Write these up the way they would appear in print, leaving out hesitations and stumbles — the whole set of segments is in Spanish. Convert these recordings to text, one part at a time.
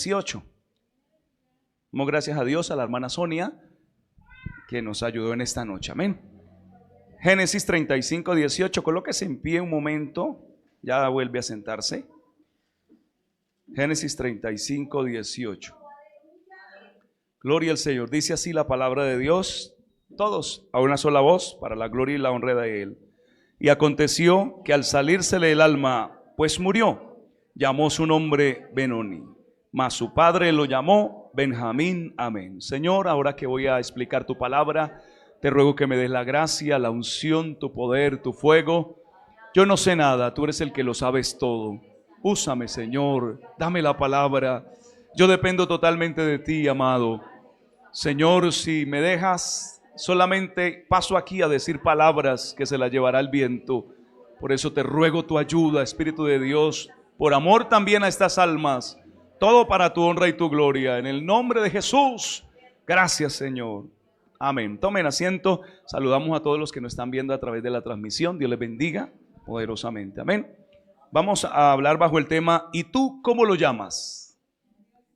18. Damos gracias a Dios, a la hermana Sonia, que nos ayudó en esta noche. Amén. Génesis 35, 18. Colóquese en pie un momento. Ya vuelve a sentarse. Génesis 35, 18. Gloria al Señor. Dice así la palabra de Dios. Todos a una sola voz, para la gloria y la honra de Él. Y aconteció que al salírsele el alma, pues murió, llamó su nombre Benoni, mas su padre lo llamó Benjamín. Amén. Señor, ahora que voy a explicar tu palabra, te ruego que me des la gracia, la unción, tu poder, tu fuego. Yo no sé nada, tú eres el que lo sabes todo. Úsame, Señor, dame la palabra. Yo dependo totalmente de ti, amado. Señor, si me dejas, solamente paso aquí a decir palabras que se las llevará el viento. Por eso te ruego tu ayuda, Espíritu de Dios, por amor también a estas almas. Todo para tu honra y tu gloria. En el nombre de Jesús. Gracias, Señor. Amén. Tomen asiento. Saludamos a todos los que nos están viendo a través de la transmisión. Dios les bendiga poderosamente. Amén. Vamos a hablar bajo el tema ¿y tú cómo lo llamas?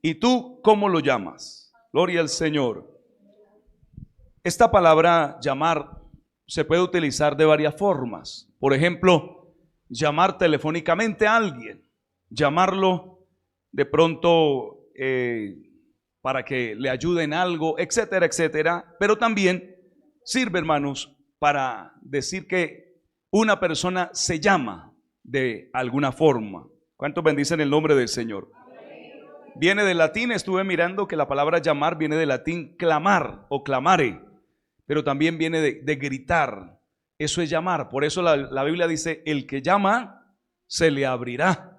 ¿Y tú cómo lo llamas? Gloria al Señor. Esta palabra llamar se puede utilizar de varias formas. Por ejemplo, llamar telefónicamente a alguien. Llamarlo de pronto para que le ayuden algo, etcétera, etcétera. Pero también sirve, hermanos, para decir que una persona se llama de alguna forma. ¿Cuántos bendicen el nombre del Señor? Viene del latín, estuve mirando que la palabra llamar viene del latín clamar o clamare, pero también viene de gritar. Eso es llamar. Por eso la Biblia dice, el que llama, se le abrirá.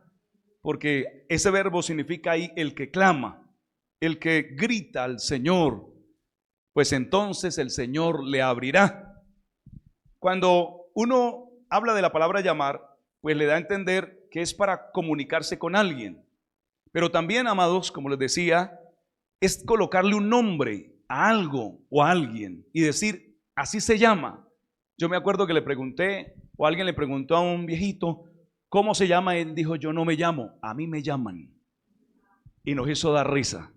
Porque ese verbo significa ahí el que clama, el que grita al Señor, pues entonces el Señor le abrirá. Cuando uno habla de la palabra llamar, pues le da a entender que es para comunicarse con alguien. Pero también, amados, como les decía, es colocarle un nombre a algo o a alguien y decir, así se llama. Yo me acuerdo que le pregunté, o alguien le preguntó a un viejito, ¿cómo se llama? Él dijo, yo no me llamo, a mí me llaman. Y nos hizo dar risa,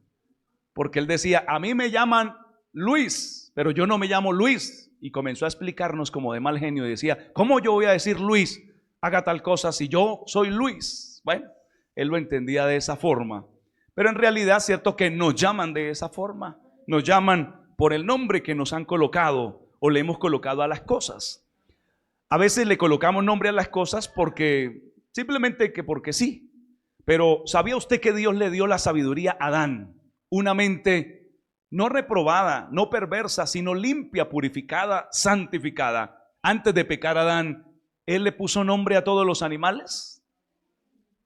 porque él decía, a mí me llaman Luis, pero yo no me llamo Luis. Y comenzó a explicarnos como de mal genio y decía, ¿cómo yo voy a decir Luis? Haga tal cosa si yo soy Luis. Bueno, él lo entendía de esa forma, pero en realidad es cierto que nos llaman de esa forma. Nos llaman por el nombre que nos han colocado o le hemos colocado a las cosas. A veces le colocamos nombre a las cosas porque simplemente que porque sí. Pero ¿sabía usted que Dios le dio la sabiduría a Adán? Una mente no reprobada, no perversa, sino limpia, purificada, santificada. Antes de pecar a Adán, Él le puso nombre a todos los animales.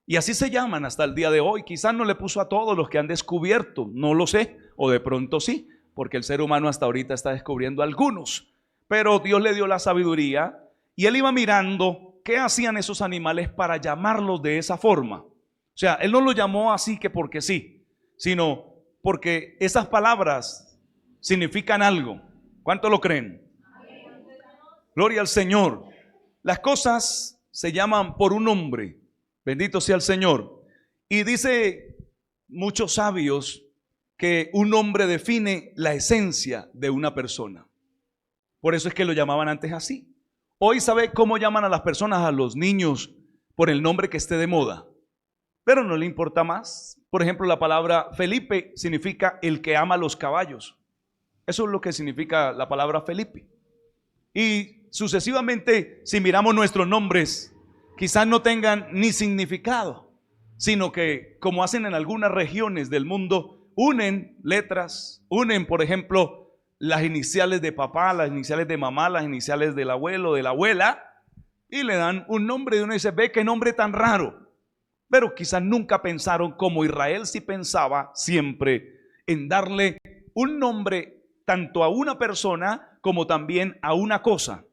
Y así se llaman hasta el día de hoy. Quizás no le puso a todos los que han descubierto, no lo sé, o de pronto sí, porque el ser humano hasta ahorita está descubriendo algunos. Pero Dios le dio la sabiduría. Y él iba mirando qué hacían esos animales para llamarlos de esa forma. O sea, él no los llamó así que porque sí, sino porque esas palabras significan algo. ¿Cuánto lo creen? Gloria al Señor. Las cosas se llaman por un nombre. Bendito sea el Señor. Y dice muchos sabios que un nombre define la esencia de una persona. Por eso es que lo llamaban antes así. Hoy sabe cómo llaman a las personas, a los niños, por el nombre que esté de moda, pero no le importa más. Por ejemplo, la palabra Felipe significa el que ama los caballos. Eso es lo que significa la palabra Felipe. Y sucesivamente, si miramos nuestros nombres, quizás no tengan ni significado, sino que, como hacen en algunas regiones del mundo, unen letras, unen, por ejemplo, las iniciales de papá, las iniciales de mamá, las iniciales del abuelo, de la abuela, y le dan un nombre y uno dice, ve qué nombre tan raro. Pero quizás nunca pensaron, como Israel sí pensaba siempre, en darle un nombre tanto a una persona como también a una cosa,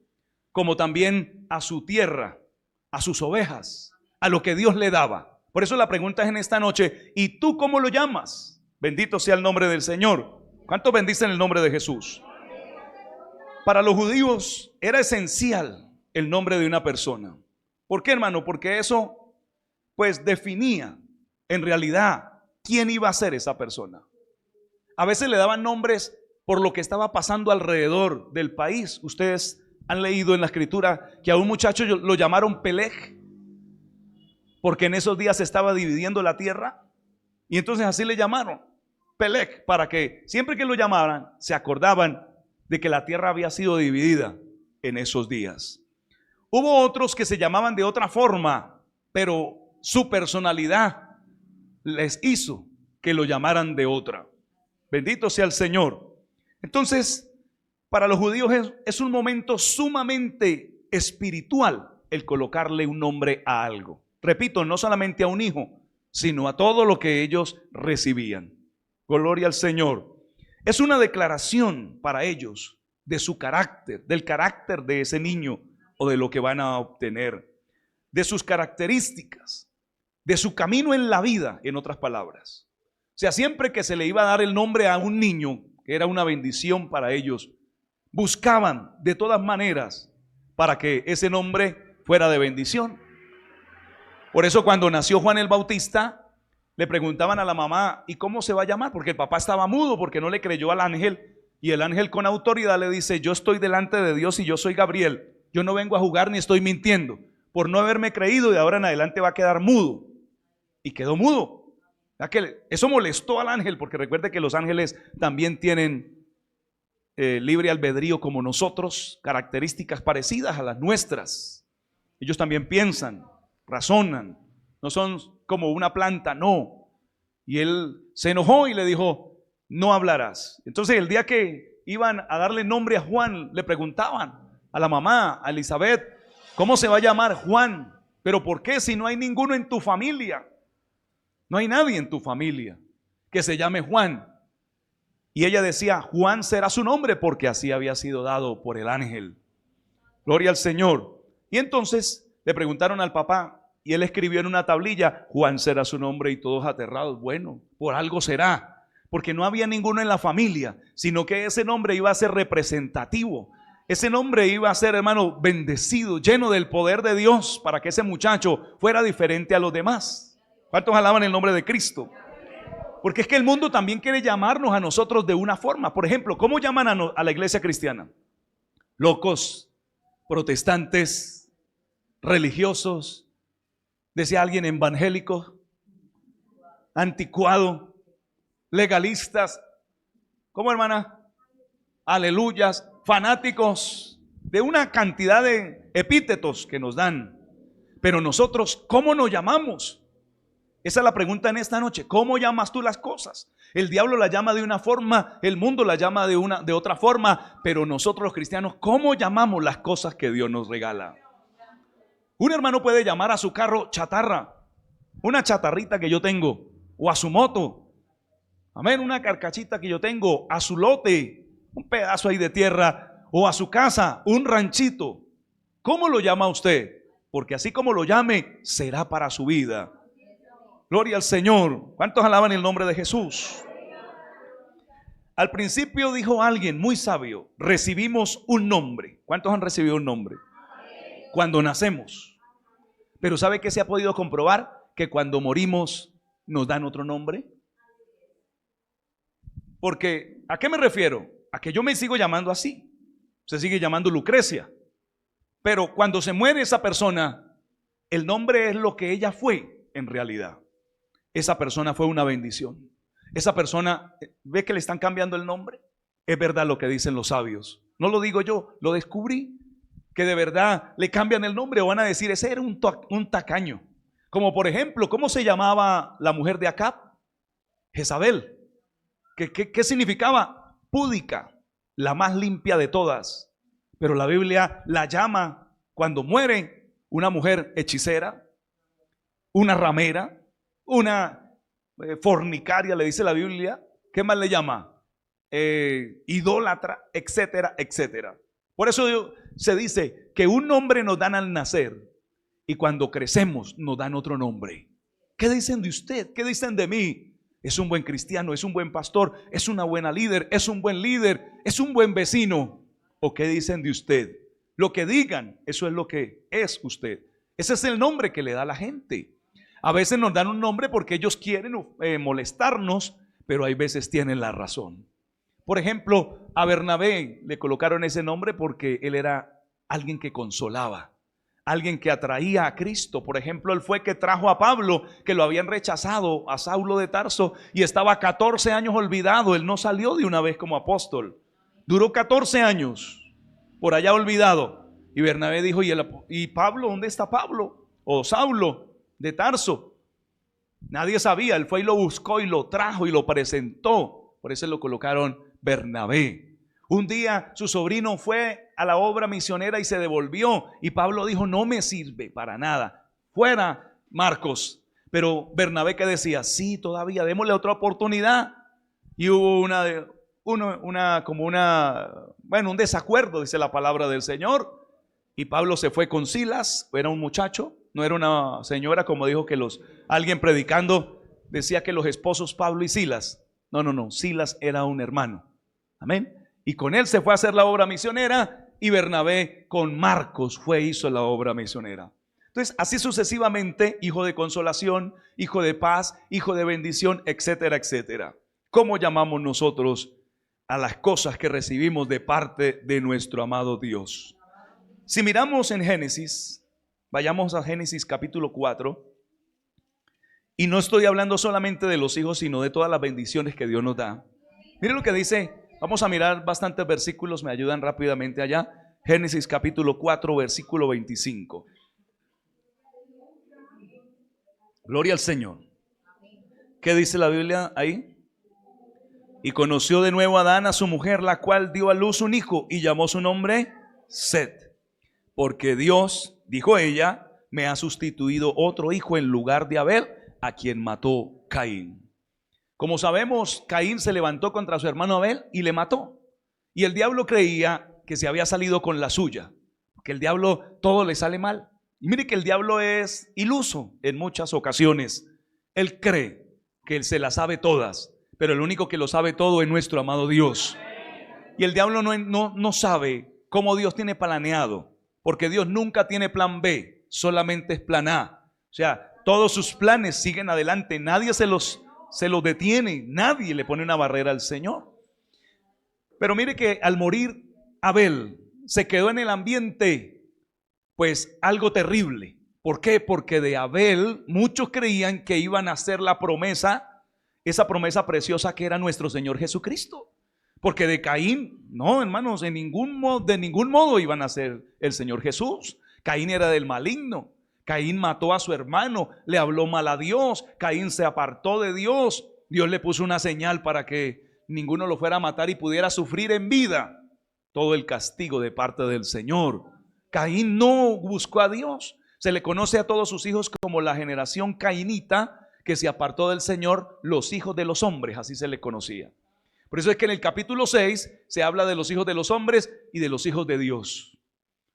como también a su tierra, a sus ovejas, a lo que Dios le daba. Por eso la pregunta es en esta noche, ¿y tú cómo lo llamas? Bendito sea el nombre del Señor. ¿Cuántos bendicen el nombre de Jesús? Para los judíos era esencial el nombre de una persona. ¿Por qué, hermano? Porque eso pues definía en realidad quién iba a ser esa persona. A veces le daban nombres por lo que estaba pasando alrededor del país. Ustedes han leído en la escritura que a un muchacho lo llamaron Peleg, porque en esos días se estaba dividiendo la tierra, y entonces así le llamaron Peleg, para que siempre que lo llamaran se acordaban de que la tierra había sido dividida en esos días. Hubo otros que se llamaban de otra forma, pero su personalidad les hizo que lo llamaran de otra. Bendito sea el Señor. Entonces, para los judíos es un momento sumamente espiritual el colocarle un nombre a algo. Repito, no solamente a un hijo, sino a todo lo que ellos recibían. Gloria al Señor. Es una declaración para ellos de su carácter, del carácter de ese niño o de lo que van a obtener, de sus características, de su camino en la vida, en otras palabras. O sea, siempre que se le iba a dar el nombre a un niño, que era una bendición para ellos, buscaban de todas maneras para que ese nombre fuera de bendición. Por eso cuando nació Juan el Bautista, le preguntaban a la mamá, ¿y cómo se va a llamar? Porque el papá estaba mudo, porque no le creyó al ángel, y el ángel con autoridad le dice, yo estoy delante de Dios y yo soy Gabriel, yo no vengo a jugar ni estoy mintiendo, por no haberme creído de ahora en adelante va a quedar mudo. Y quedó mudo. Eso molestó al ángel, porque recuerde que los ángeles también tienen libre albedrío como nosotros, características parecidas a las nuestras. Ellos también piensan, razonan, no son como una planta, no. Y él se enojó y le dijo, no hablarás. Entonces el día que iban a darle nombre a Juan, le preguntaban a la mamá, a Elizabeth, ¿cómo se va a llamar Juan? ¿Pero por qué si no hay ninguno en tu familia? No hay nadie en tu familia que se llame Juan. Y ella decía, Juan será su nombre, porque así había sido dado por el ángel. Gloria al Señor. Y entonces le preguntaron al papá, y él escribió en una tablilla, Juan será su nombre, y todos aterrados. Bueno, por algo será, porque no había ninguno en la familia, sino que ese nombre iba a ser representativo. Ese nombre iba a ser, hermano, bendecido, lleno del poder de Dios, para que ese muchacho fuera diferente a los demás. ¿Cuántos alaban el nombre de Cristo? Porque es que el mundo también quiere llamarnos a nosotros de una forma. Por ejemplo, ¿cómo llaman a la iglesia cristiana? Locos, protestantes, religiosos, decía alguien, evangélicos, anticuado, legalistas. ¿Cómo, hermana? Aleluyas, fanáticos, de una cantidad de epítetos que nos dan. Pero nosotros, ¿cómo nos llamamos? Esa es la pregunta en esta noche. ¿Cómo llamas tú las cosas? El diablo la llama de una forma, el mundo la llama de otra forma, pero nosotros los cristianos, ¿cómo llamamos las cosas que Dios nos regala? Un hermano puede llamar a su carro chatarra, una chatarrita que yo tengo, o a su moto, amén, una carcachita que yo tengo, a su lote, un pedazo ahí de tierra, o a su casa, un ranchito. ¿Cómo lo llama usted? Porque así como lo llame, será para su vida. Gloria al Señor. ¿Cuántos alaban el nombre de Jesús? Al principio dijo alguien muy sabio, recibimos un nombre. ¿Cuántos han recibido un nombre? Cuando nacemos. Pero ¿sabe qué se ha podido comprobar? Que cuando morimos nos dan otro nombre. Porque, ¿a qué me refiero? A que yo me sigo llamando así. Se sigue llamando Lucrecia. Pero cuando se muere esa persona, el nombre es lo que ella fue en realidad. Esa persona fue una bendición. Esa persona, ¿ve que le están cambiando el nombre? Es verdad lo que dicen los sabios. No lo digo yo, lo descubrí. Que de verdad le cambian el nombre o van a decir, ese era un tacaño. Como por ejemplo, ¿cómo se llamaba la mujer de Acab? Jezabel. ¿Qué significaba? Púdica, la más limpia de todas. Pero la Biblia la llama, cuando muere, una mujer hechicera, una ramera, una fornicaria, le dice la Biblia. ¿Qué más le llama? Idólatra, etcétera, etcétera. Por eso se dice que un nombre nos dan al nacer y cuando crecemos nos dan otro nombre. ¿Qué dicen de usted? ¿Qué dicen de mí? Es un buen cristiano, es un buen pastor, es una buena líder, es un buen líder, es un buen vecino. ¿O qué dicen de usted? Lo que digan, eso es lo que es usted. Ese es el nombre que le da la gente. A veces nos dan un nombre porque ellos quieren molestarnos, pero hay veces tienen la razón. Por ejemplo, a Bernabé le colocaron ese nombre porque él era alguien que consolaba, alguien que atraía a Cristo. Por ejemplo, él fue que trajo a Pablo, que lo habían rechazado, a Saulo de Tarso, y estaba 14 años olvidado. Él no salió de una vez como apóstol. Duró 14 años por allá olvidado. Y Bernabé dijo, ¿y Pablo? ¿Dónde está Pablo? O Saulo de Tarso. Nadie sabía. Él fue y lo buscó y lo trajo y lo presentó. Por eso lo colocaron Bernabé. Un día su sobrino fue a la obra misionera y se devolvió. Y Pablo dijo, no me sirve para nada. Fuera, Marcos. Pero Bernabé, ¿qué decía? Sí, todavía, démosle otra oportunidad. Y hubo un desacuerdo, dice la palabra del Señor. Y Pablo se fue con Silas. Era un muchacho, no era una señora, como dijo que alguien predicando decía que los esposos Pablo y Silas. No, Silas era un hermano. Amén. Y con él se fue a hacer la obra misionera, y Bernabé con Marcos hizo la obra misionera. Entonces, así sucesivamente, hijo de consolación, hijo de paz, hijo de bendición, etcétera, etcétera. ¿Cómo llamamos nosotros a las cosas que recibimos de parte de nuestro amado Dios? Si miramos en Génesis, vayamos a Génesis capítulo 4, y no estoy hablando solamente de los hijos, sino de todas las bendiciones que Dios nos da. Miren lo que dice, vamos a mirar bastantes versículos, me ayudan rápidamente allá. Génesis capítulo 4, versículo 25. Gloria al Señor. ¿Qué dice la Biblia ahí? Y conoció de nuevo Adán a su mujer, la cual dio a luz un hijo y llamó su nombre Set. Porque Dios, dijo ella, me ha sustituido otro hijo en lugar de Abel, a quien mató Caín. Como sabemos, Caín se levantó contra su hermano Abel y le mató. Y el diablo creía que se había salido con la suya, que el diablo todo le sale mal. Y mire que el diablo es iluso en muchas ocasiones. Él cree que él se las sabe todas, pero el único que lo sabe todo es nuestro amado Dios. Y el diablo no sabe cómo Dios tiene planeado, porque Dios nunca tiene plan B, solamente es plan A. O sea, todos sus planes siguen adelante, nadie se los detiene, nadie le pone una barrera al Señor. Pero mire que al morir Abel se quedó en el ambiente pues algo terrible. ¿Por qué? Porque de Abel muchos creían que iban a hacer la promesa, esa promesa preciosa que era nuestro Señor Jesucristo. Porque de Caín, no hermanos, de ningún modo iban a ser el Señor Jesús. Caín era del maligno. Caín mató a su hermano, le habló mal a Dios. Caín se apartó de Dios. Dios le puso una señal para que ninguno lo fuera a matar y pudiera sufrir en vida todo el castigo de parte del Señor. Caín no buscó a Dios. Se le conoce a todos sus hijos como la generación cainita, que se apartó del Señor, los hijos de los hombres, así se le conocía. Por eso es que en el capítulo 6 se habla de los hijos de los hombres y de los hijos de Dios.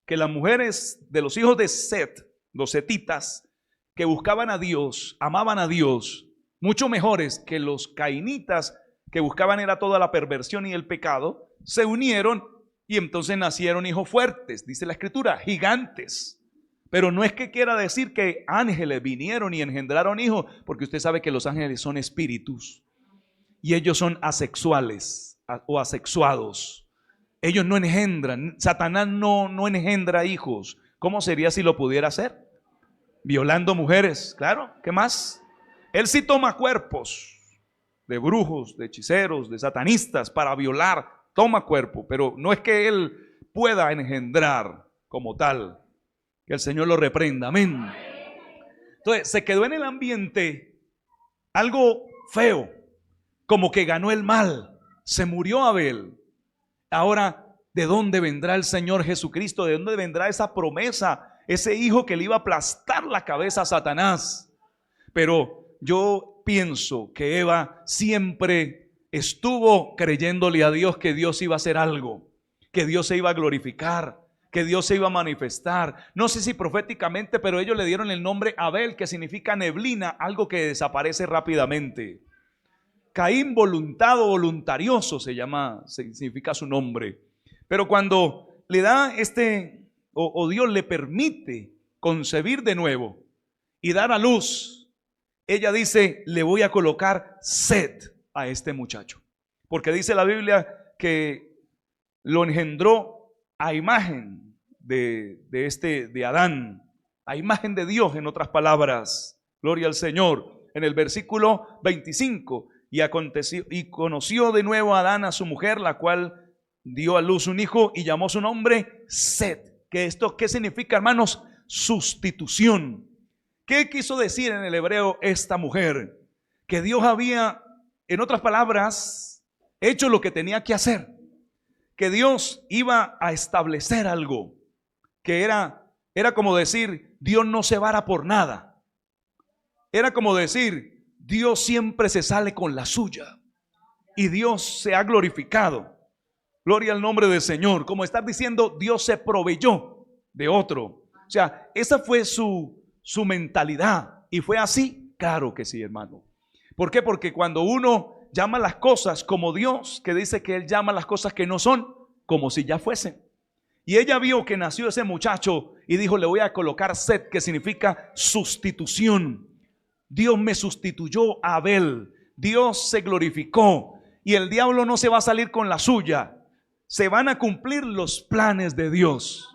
Que las mujeres de los hijos de Set, los setitas, que buscaban a Dios, amaban a Dios, mucho mejores que los cainitas, que buscaban era toda la perversión y el pecado, se unieron y entonces nacieron hijos fuertes, dice la Escritura, gigantes. Pero no es que quiera decir que ángeles vinieron y engendraron hijos, porque usted sabe que los ángeles son espíritus y ellos son asexuales o asexuados. Ellos no engendran, Satanás no engendra hijos. ¿Cómo sería si lo pudiera hacer? Violando mujeres, claro, ¿qué más? Él sí toma cuerpos de brujos, de hechiceros, de satanistas para violar, toma cuerpo, pero no es que él pueda engendrar como tal. Que el Señor lo reprenda, amén. Entonces se quedó en el ambiente algo feo, como que ganó el mal, se murió Abel. Ahora, ¿de dónde vendrá el Señor Jesucristo? ¿De dónde vendrá esa promesa? Ese hijo que le iba a aplastar la cabeza a Satanás. Pero yo pienso que Eva siempre estuvo creyéndole a Dios que Dios iba a hacer algo, que Dios se iba a glorificar, que Dios se iba a manifestar. No sé si proféticamente, pero ellos le dieron el nombre Abel, que significa neblina, algo que desaparece rápidamente. Caín voluntarioso significa su nombre. Pero cuando le da o Dios le permite concebir de nuevo y dar a luz ella dice, le voy a colocar Set a este muchacho. Porque dice la Biblia que lo engendró a imagen de Adán, a imagen de Dios, en otras palabras. Gloria al Señor. En el versículo 25, y conoció de nuevo a Adán a su mujer, la cual dio a luz un hijo y llamó su nombre Set. ¿Qué significa, hermanos? Sustitución. ¿Qué quiso decir en el hebreo esta mujer? Que Dios había, en otras palabras, hecho lo que tenía que hacer. Que Dios iba a establecer algo. Que era como decir, Dios no se vara por nada. Era como decir, Dios siempre se sale con la suya. Y Dios se ha glorificado. Gloria al nombre del Señor. Como estar diciendo, Dios se proveyó de otro. O sea, esa fue su mentalidad. ¿Y fue así? Claro que sí, hermano. ¿Por qué? Porque cuando uno llama las cosas como Dios, que dice que Él llama las cosas que no son, como si ya fuesen. Y ella vio que nació ese muchacho y dijo, le voy a colocar Set, que significa sustitución. Dios me sustituyó a Abel. Dios se glorificó. Y el diablo no se va a salir con la suya. Se van a cumplir los planes de Dios.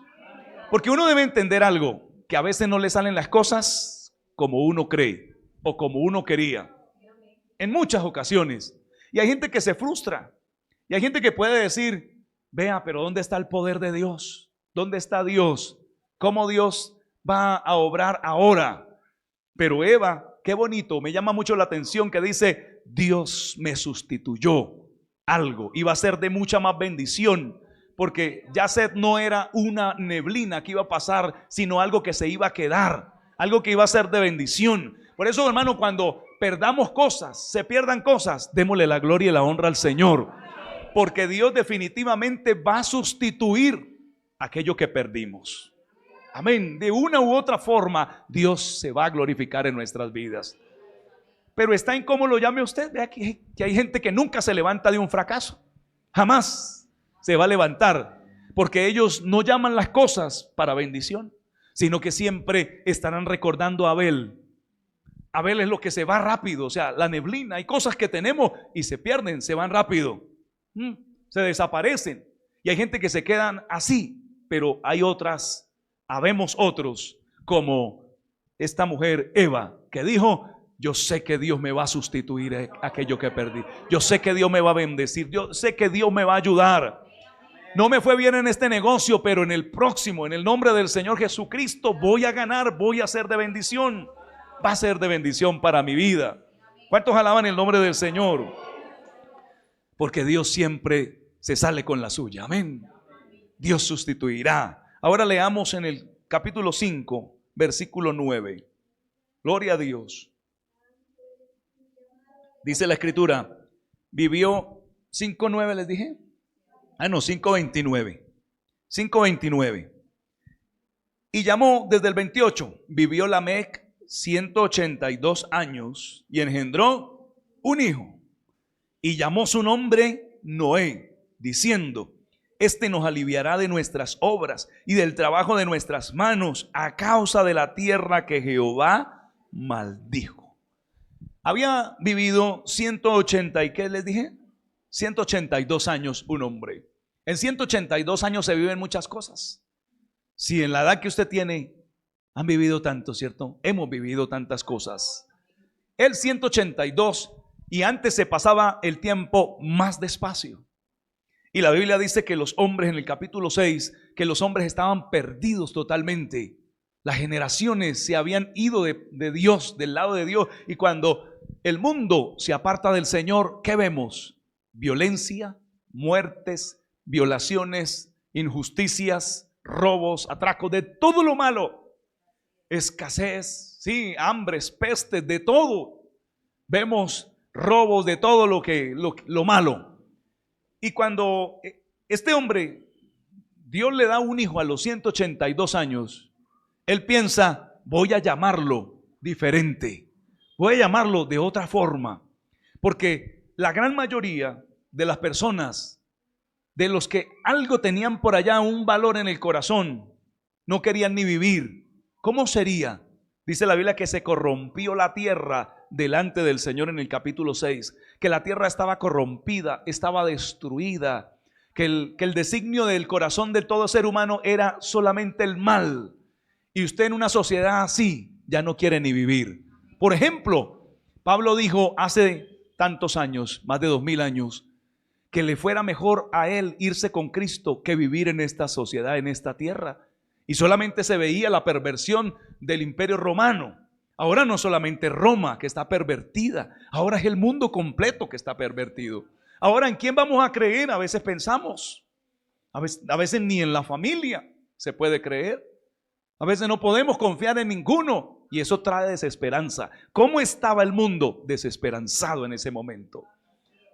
Porque uno debe entender algo, que a veces no le salen las cosas como uno cree o como uno quería. En muchas ocasiones. Y hay gente que se frustra. Y hay gente que puede decir, vea, pero ¿dónde está el poder de Dios? ¿Dónde está Dios? ¿Cómo Dios va a obrar ahora? Pero Eva, qué bonito, me llama mucho la atención que dice, Dios me sustituyó algo. Iba a ser de mucha más bendición. Porque ya Set no era una neblina que iba a pasar, sino algo que se iba a quedar. Algo que iba a ser de bendición. Por eso, hermano, cuando perdamos cosas, se pierdan cosas, démosle la gloria y la honra al Señor. Porque Dios definitivamente va a sustituir aquello que perdimos. Amén. De una u otra forma, Dios se va a glorificar en nuestras vidas. Pero está en cómo lo llame usted. Vea que hay gente que nunca se levanta de un fracaso. Jamás se va a levantar. Porque ellos no llaman las cosas para bendición, sino que siempre estarán recordando a Abel. Abel es lo que se va rápido. O sea, la neblina, hay cosas que tenemos y se pierden, se van rápido. Se desaparecen. Y hay gente que se quedan así. Pero hay otras, habemos otros, como esta mujer Eva, que dijo, yo sé que Dios me va a sustituir aquello que perdí. Yo sé que Dios me va a bendecir. Yo sé que Dios me va a ayudar. No me fue bien en este negocio, pero en el próximo, en el nombre del Señor Jesucristo, voy a ganar, voy a ser de bendición. Va a ser de bendición para mi vida. ¿Cuántos alaban el nombre del Señor? Porque Dios siempre se sale con la suya. Amén. Dios sustituirá. Ahora leamos en el capítulo 5, versículo 9. Gloria a Dios. Dice la escritura, vivió 5:9, les dije. 5:29. 5:29. Y llamó desde el 28. Vivió Lamec 182 años y engendró un hijo. Y llamó su nombre Noé, diciendo, este nos aliviará de nuestras obras y del trabajo de nuestras manos a causa de la tierra que Jehová maldijo. Había vivido 180 y ¿qué les dije? 182 años un hombre. En 182 años se viven muchas cosas. Si en la edad que usted tiene han vivido tanto, ¿cierto? Hemos vivido tantas cosas. Él 182 y antes se pasaba el tiempo más despacio. Y la Biblia dice que los hombres, en el capítulo 6, que los hombres estaban perdidos totalmente. Las generaciones se habían ido de Dios, del lado de Dios. Y cuando el mundo se aparta del Señor, ¿qué vemos? Violencia, muertes, violaciones, injusticias, robos, atracos, de todo lo malo. Escasez, sí, hambres, pestes, de todo. Vemos robos de todo lo malo. Y cuando este hombre, Dios le da un hijo a los 182 años, él piensa, voy a llamarlo diferente, voy a llamarlo de otra forma, porque la gran mayoría de las personas, de los que algo tenían por allá un valor en el corazón, no querían ni vivir. ¿Cómo sería Dice la Biblia que se corrompió la tierra delante del Señor en el capítulo 6, que la tierra estaba corrompida, estaba destruida, que el designio del corazón de todo ser humano era solamente el mal. Y usted en una sociedad así ya no quiere ni vivir. Por ejemplo, Pablo dijo hace tantos años, más de 2000 años, que le fuera mejor a él irse con Cristo que vivir en esta sociedad, en esta tierra. Y solamente se veía la perversión del Imperio Romano. Ahora no solamente Roma que está pervertida, ahora es el mundo completo que está pervertido. Ahora, ¿en quién vamos a creer? A veces pensamos, a veces ni en la familia se puede creer. A veces no podemos confiar en ninguno y eso trae desesperanza. ¿Cómo estaba el mundo? Desesperanzado en ese momento.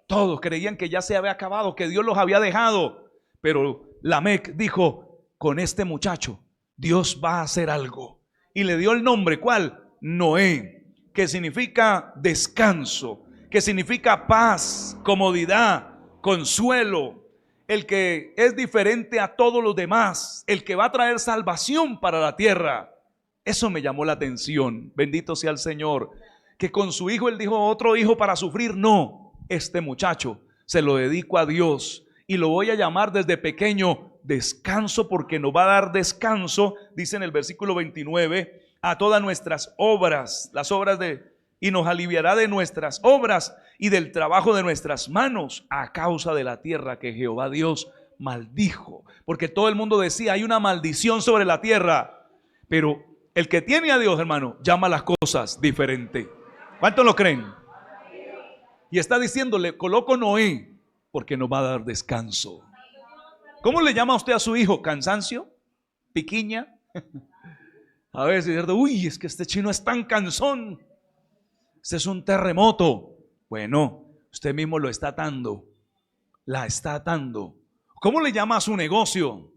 Todos creían que ya se había acabado, que Dios los había dejado. Pero Lamec dijo, con este muchacho Dios va a hacer algo. Y le dio el nombre, ¿cuál? Noé, que significa descanso, que significa paz, comodidad, consuelo. El que es diferente a todos los demás, el que va a traer salvación para la tierra. Eso me llamó la atención. Bendito sea el Señor. Que con su hijo él dijo, otro hijo para sufrir. No, este muchacho se lo dedico a Dios y lo voy a llamar desde pequeño descanso, porque nos va a dar descanso, dice en el versículo 29, a todas nuestras obras, las obras y nos aliviará de nuestras obras y del trabajo de nuestras manos, a causa de la tierra que Jehová Dios maldijo. Porque todo el mundo decía, hay una maldición sobre la tierra. Pero el que tiene a Dios, hermano, llama las cosas diferente. ¿Cuántos lo creen? Y está diciéndole, coloco Noé, porque nos va a dar descanso. ¿Cómo le llama usted a su hijo? ¿Cansancio? ¿Piquiña? A veces, uy, es que este chino es tan cansón. Este es un terremoto. Bueno, usted mismo lo está atando. La está atando. ¿Cómo le llama a su negocio?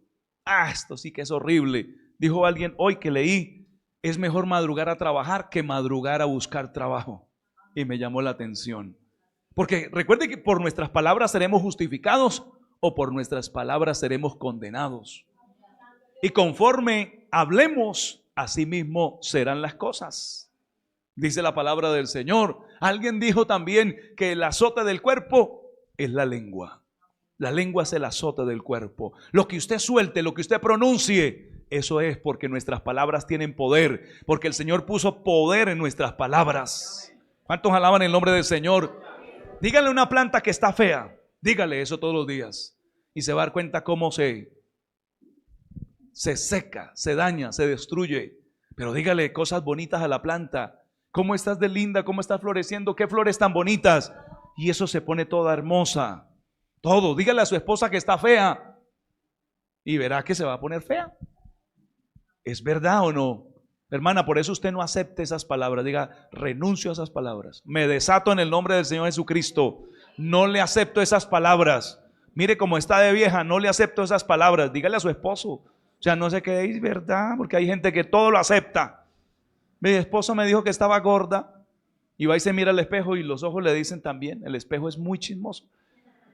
Esto sí que es horrible. Dijo alguien hoy que leí, es mejor madrugar a trabajar que madrugar a buscar trabajo. Y me llamó la atención. Porque recuerde que por nuestras palabras seremos justificados o por nuestras palabras seremos condenados. Y conforme hablemos, así mismo serán las cosas. Dice la palabra del Señor. Alguien dijo también que el azote del cuerpo es la lengua. La lengua es el azote del cuerpo. Lo que usted suelte, lo que usted pronuncie, eso es porque nuestras palabras tienen poder. Porque el Señor puso poder en nuestras palabras. ¿Cuántos alaban el nombre del Señor? Dígale a una planta que está fea. Dígale eso todos los días. Y se va a dar cuenta cómo se seca, se daña, se destruye. Pero dígale cosas bonitas a la planta. ¿Cómo estás de linda? ¿Cómo estás floreciendo? ¿Qué flores tan bonitas? Y eso se pone toda hermosa. Todo. Dígale a su esposa que está fea y verá que se va a poner fea. ¿Es verdad o no? Hermana, por eso usted no acepte esas palabras. Diga, renuncio a esas palabras. Me desato en el nombre del Señor Jesucristo. No le acepto esas palabras. Mire cómo está de vieja, no le acepto esas palabras. Dígale a su esposo. O sea, no se quede, es verdad, porque hay gente que todo lo acepta. Mi esposo me dijo que estaba gorda y va y se mira al espejo y los ojos le dicen también, el espejo es muy chismoso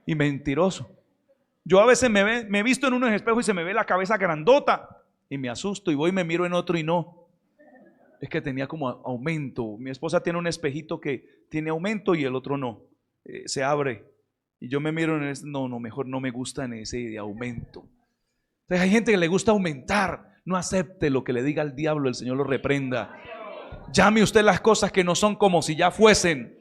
y mentiroso. Yo a veces me he visto en unos espejos y se me ve la cabeza grandota y me asusto y voy y me miro en otro y no. Es que tenía como aumento. Mi esposa tiene un espejito que tiene aumento y el otro no. Se abre y yo me miro en ese, no, mejor no me gusta en ese de aumento. Entonces hay gente que le gusta aumentar. No acepte lo que le diga el diablo, el Señor lo reprenda. Llame usted las cosas que no son como si ya fuesen.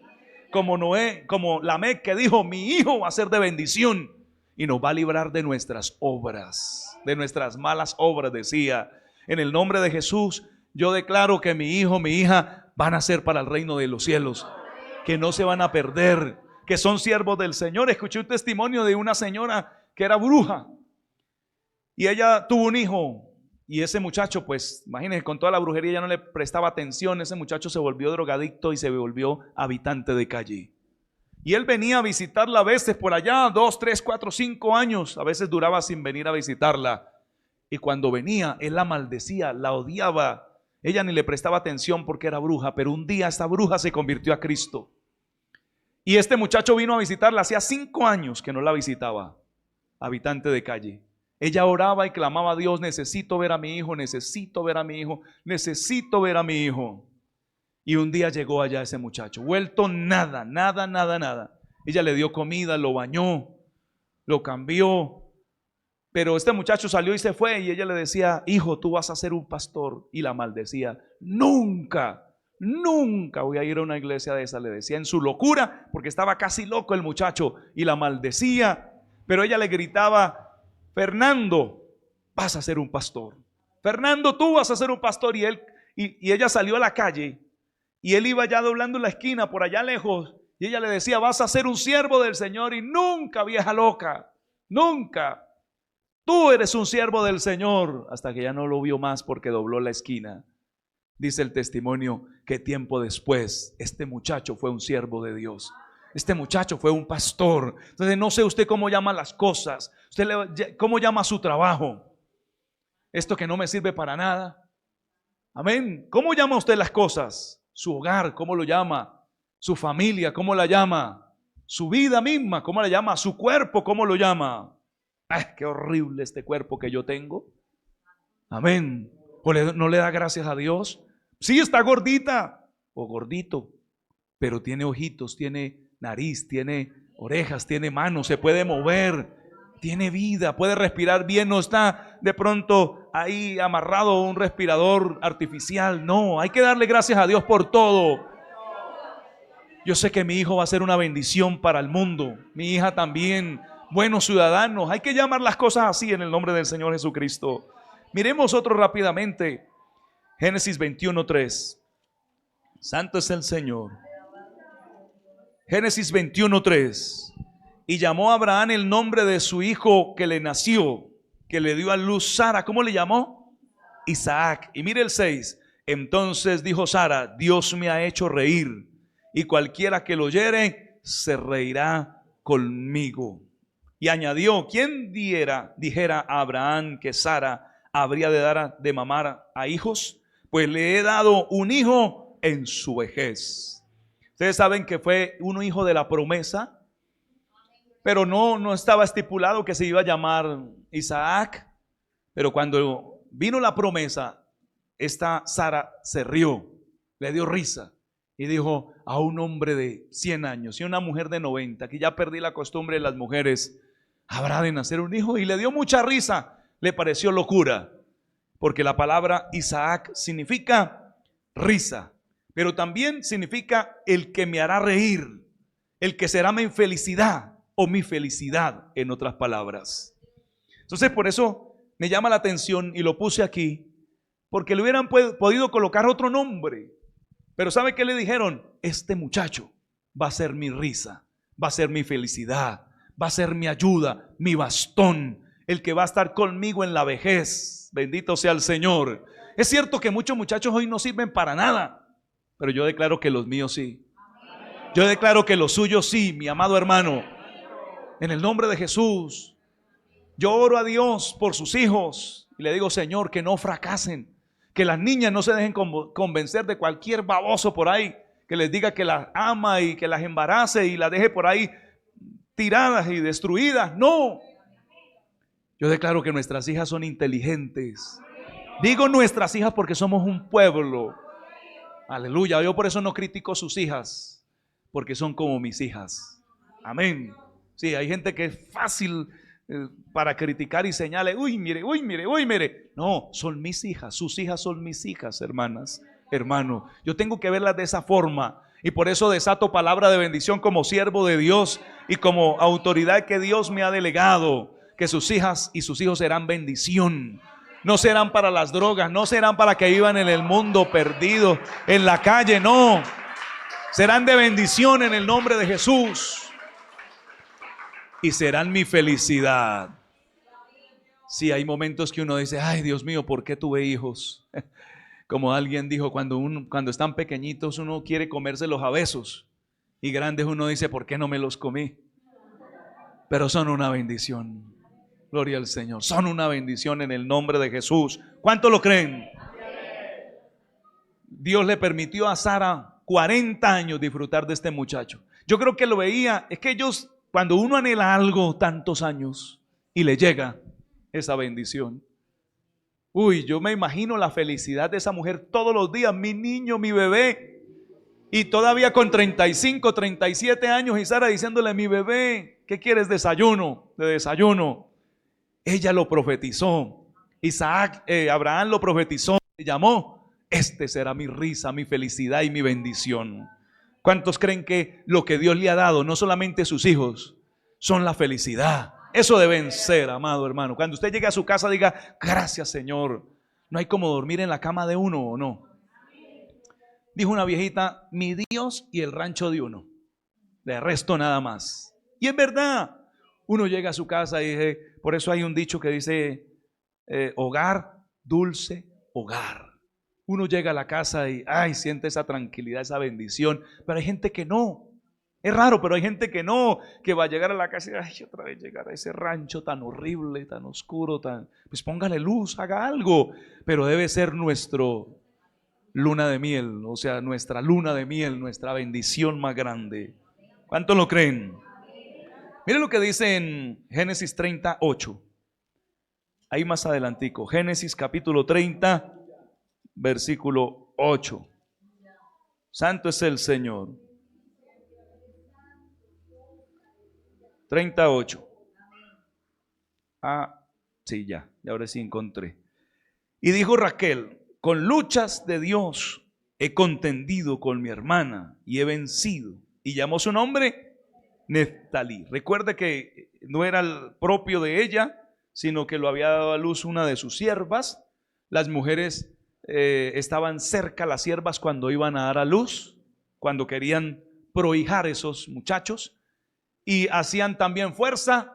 Como Noé, como Lamec que dijo, mi hijo va a ser de bendición y nos va a librar de nuestras obras, de nuestras malas obras, decía. En el nombre de Jesús, yo declaro que mi hijo, mi hija van a ser para el reino de los cielos, que no se van a perder, que son siervos del Señor. Escuché un testimonio de una señora que era bruja y ella tuvo un hijo. Y ese muchacho, pues, imagínense, con toda la brujería ya no le prestaba atención. Ese muchacho se volvió drogadicto y se volvió habitante de calle. Y él venía a visitarla a veces por allá, 2, 3, 4, 5 años. A veces duraba sin venir a visitarla. Y cuando venía, él la maldecía, la odiaba. Ella ni le prestaba atención porque era bruja. Pero un día esta bruja se convirtió a Cristo. Y este muchacho vino a visitarla. Hacía 5 años que no la visitaba. Habitante de calle. Ella oraba y clamaba a Dios: necesito ver a mi hijo, necesito ver a mi hijo, necesito ver a mi hijo. Y un día llegó allá ese muchacho, vuelto nada, nada, nada, nada. Ella le dio comida, lo bañó, lo cambió. Pero este muchacho salió y se fue, y ella le decía: hijo, tú vas a ser un pastor. Y la maldecía: nunca, nunca voy a ir a una iglesia de esa. Le decía en su locura, porque estaba casi loco el muchacho, y la maldecía. Pero ella le gritaba: Fernando, vas a ser un pastor. Fernando, tú vas a ser un pastor. Y ella salió a la calle, y él iba ya doblando la esquina por allá lejos, y ella le decía: vas a ser un siervo del Señor. Y nunca, vieja loca, nunca. Tú eres un siervo del Señor. Hasta que ya no lo vio más porque dobló la esquina. Dice el testimonio que tiempo después este muchacho fue un siervo de Dios. Este muchacho fue un pastor. Entonces no sé usted cómo llama las cosas. ¿Cómo llama su trabajo? Esto que no me sirve para nada. Amén. ¿Cómo llama usted las cosas? Su hogar, ¿cómo lo llama? Su familia, ¿cómo la llama? Su vida misma, ¿cómo la llama? Su cuerpo, ¿cómo lo llama? ¡Ay, qué horrible este cuerpo que yo tengo! Amén. ¿O no le da gracias a Dios? Sí, está gordita o gordito, pero tiene ojitos, tiene nariz, tiene orejas, tiene manos, se puede mover, tiene vida, puede respirar bien, no está de pronto ahí amarrado a un respirador artificial. No, hay que darle gracias a Dios por todo. Yo sé que mi hijo va a ser una bendición para el mundo, mi hija también. Buenos ciudadanos, hay que llamar las cosas así en el nombre del Señor Jesucristo. Miremos otro rápidamente. Génesis 21:3. Santo es el Señor. Génesis 21:3. Y llamó a Abraham el nombre de su hijo que le nació, que le dio a luz Sara. ¿Cómo le llamó? Isaac. Y mire el 6. Entonces dijo Sara: Dios me ha hecho reír, y cualquiera que lo oyere se reirá conmigo. Y añadió: ¿quién dijera a Abraham que Sara habría de dar de mamar a hijos? Pues le he dado un hijo en su vejez. Ustedes saben que fue un hijo de la promesa, pero no estaba estipulado que se iba a llamar Isaac. Pero cuando vino la promesa, esta Sara se rió, le dio risa y dijo: a un hombre de 100 años y a una mujer de 90, que ya perdí la costumbre de las mujeres, habrá de nacer un hijo. Y le dio mucha risa, le pareció locura, porque la palabra Isaac significa risa, pero también significa el que me hará reír, el que será mi felicidad o mi felicidad, en otras palabras. Entonces por eso me llama la atención y lo puse aquí, porque le hubieran podido colocar otro nombre, pero ¿sabe qué le dijeron? Este muchacho va a ser mi risa, va a ser mi felicidad, va a ser mi ayuda, mi bastón, el que va a estar conmigo en la vejez. Bendito sea el Señor. Es cierto que muchos muchachos hoy no sirven para nada, pero yo declaro que los míos sí. Yo declaro que los suyos sí, mi amado hermano. En el nombre de Jesús, yo oro a Dios por sus hijos y le digo: Señor, que no fracasen, que las niñas no se dejen convencer de cualquier baboso por ahí que les diga que las ama y que las embarace y las deje por ahí tiradas y destruidas. No, yo declaro que nuestras hijas son inteligentes. Digo nuestras hijas porque somos un pueblo. Aleluya. Yo por eso no critico sus hijas, porque son como mis hijas. Amén. Sí, hay gente que es fácil para criticar y señalar: uy, mire, uy, mire, uy, mire. No, son mis hijas. Sus hijas son mis hijas, hermanas, hermano. Yo tengo que verlas de esa forma. Y por eso desato palabra de bendición como siervo de Dios y como autoridad que Dios me ha delegado, que sus hijas y sus hijos serán bendición. No serán para las drogas, no serán para que vivan en el mundo perdido, en la calle, no. Serán de bendición en el nombre de Jesús. Y serán mi felicidad. Sí, hay momentos que uno dice: ay, Dios mío, ¿por qué tuve hijos? Como alguien dijo, cuando están pequeñitos uno quiere comérselos a besos, y grandes uno dice: ¿por qué no me los comí? Pero son una bendición. Gloria al Señor. Son una bendición en el nombre de Jesús. ¿Cuánto lo creen? Dios le permitió a Sara 40 años disfrutar de este muchacho. Yo creo que lo veía. Es que ellos, cuando uno anhela algo tantos años y le llega, esa bendición. Uy, yo me imagino la felicidad de esa mujer todos los días, mi niño, mi bebé. Y todavía con 35, 37 años y Sara diciéndole, mi bebé, ¿qué quieres? Desayuno, de desayuno. Ella lo profetizó. Abraham lo profetizó, le llamó, este será mi risa, mi felicidad y mi bendición. ¿Cuántos creen que lo que Dios le ha dado, no solamente sus hijos, son la felicidad? Eso deben ser, amado hermano. Cuando usted llegue a su casa, diga, gracias Señor. No hay como dormir en la cama de uno, ¿o no? Dijo una viejita, mi Dios y el rancho de uno. De resto nada más. Y es verdad. Uno llega a su casa y dice, por eso hay un dicho que dice, hogar, dulce, hogar. Uno llega a la casa y, ay, siente esa tranquilidad, esa bendición. Pero hay gente que no. Es raro, pero hay gente que no, que va a llegar a la casa y, ay, otra vez llegar a ese rancho tan horrible, tan oscuro, pues póngale luz, haga algo. Pero debe ser nuestro luna de miel, o sea, nuestra luna de miel, nuestra bendición más grande. ¿Cuántos lo creen? Miren lo que dice en Génesis 38. Ahí más adelantico, Génesis capítulo 30, versículo 8. Santo es el Señor. 38. Sí, ya ahora sí encontré. Y dijo Raquel, con luchas de Dios he contendido con mi hermana y he vencido. Y llamó su nombre Neftalí. Recuerde que no era el propio de ella, sino que lo había dado a luz una de sus siervas. Las mujeres estaban cerca, las siervas, cuando iban a dar a luz, cuando querían prohijar esos muchachos. Y hacían también fuerza,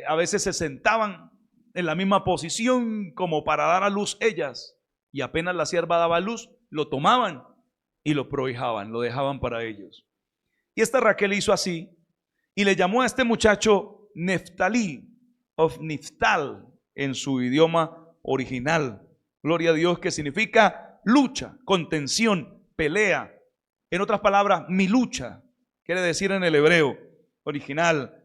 a veces se sentaban en la misma posición como para dar a luz ellas. Y apenas la sierva daba a luz, lo tomaban y lo prohijaban, lo dejaban para ellos. Y esta Raquel hizo así y le llamó a este muchacho Neftalí, of Niftal, en su idioma original. Gloria a Dios, que significa lucha, contención, pelea. En otras palabras, mi lucha, quiere decir en el hebreo original,